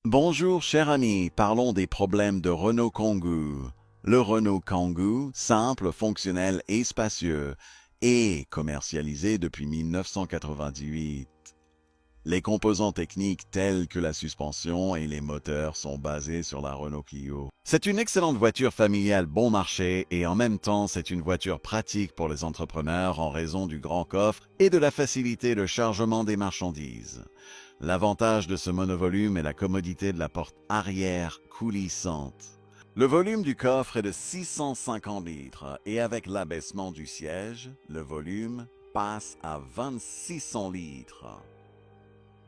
Bonjour cher ami, parlons des problèmes de Renault Kangoo. Le Renault Kangoo, simple, fonctionnel et spacieux, est commercialisé depuis 1998. Les composants techniques tels que la suspension et les moteurs sont basés sur la Renault Clio. C'est une excellente voiture familiale bon marché et en même temps c'est une voiture pratique pour les entrepreneurs en raison du grand coffre et de la facilité de chargement des marchandises. L'avantage de ce monovolume est la commodité de la porte arrière coulissante. Le volume du coffre est de 650 litres et avec l'abaissement du siège, le volume passe à 2600 litres.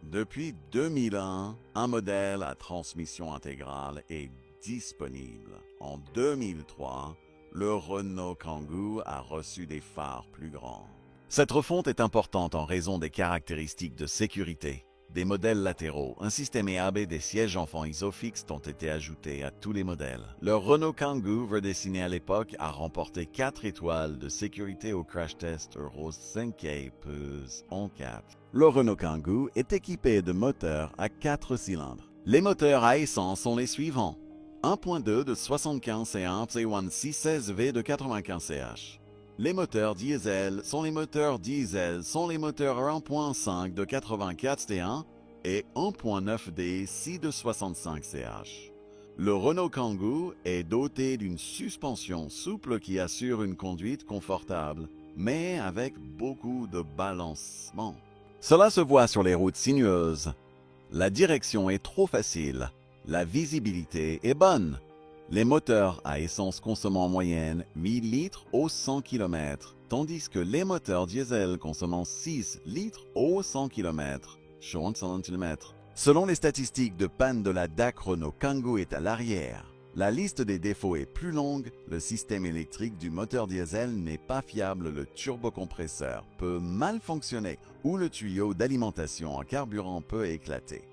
Depuis 2001, un modèle à transmission intégrale est disponible. En 2003, le Renault Kangoo a reçu des phares plus grands. Cette refonte est importante en raison des caractéristiques de sécurité. Des modèles latéraux, un système EAB et des sièges enfants Isofix ont été ajoutés à tous les modèles. Le Renault Kangoo, redessiné à l'époque, a remporté 4 étoiles de sécurité au crash test Euro 5 Plus en 4. Le Renault Kangoo est équipé de moteurs à 4 cylindres. Les moteurs à essence sont les suivants. 1.2 de 75 C1 C1 616V de 95 CH. Les moteurs diesel sont les moteurs 1.5 de 84 T1 et 1.9D 6 de 65 CH. Le Renault Kangoo est doté d'une suspension souple qui assure une conduite confortable, mais avec beaucoup de balancement. Cela se voit sur les routes sinueuses. La direction est trop facile. La visibilité est bonne. Les moteurs à essence consomment en moyenne 8 litres au 100 km, tandis que les moteurs diesel consomment 6 litres au 100 km. Selon les statistiques de panne de la DAC, Renault Kangoo est à l'arrière. La liste des défauts est plus longue, le système électrique du moteur diesel n'est pas fiable, le turbocompresseur peut mal fonctionner ou le tuyau d'alimentation en carburant peut éclater.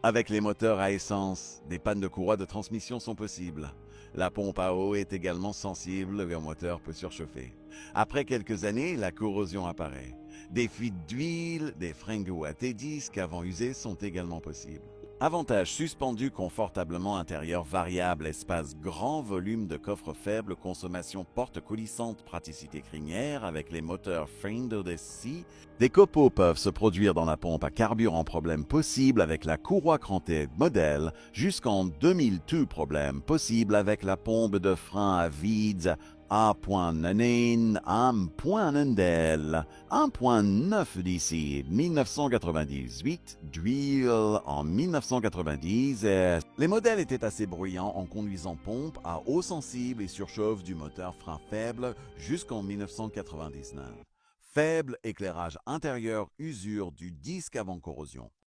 Avec les moteurs à essence, des pannes de courroie de transmission sont possibles. La pompe à eau est également sensible et le moteur peut surchauffer. Après quelques années, la corrosion apparaît. Des fuites d'huile, des fringos à T10 avant usés sont également possibles. Avantage suspendu confortablement intérieur variable, espace grand, volume de coffre faible, consommation porte coulissante, praticité crinière avec les moteurs Friendo DC. Des copeaux peuvent se produire dans la pompe à carburant, problème possible avec la courroie crantée modèle, jusqu'en 2002 problème possible avec la pompe de frein à vide A.9 1.9 d'ici 1998, d'huile en 1990. Les modèles étaient assez bruyants en conduisant pompe à eau sensible et surchauffe du moteur frein faible jusqu'en 1999. Faible éclairage intérieur, usure du disque avant corrosion.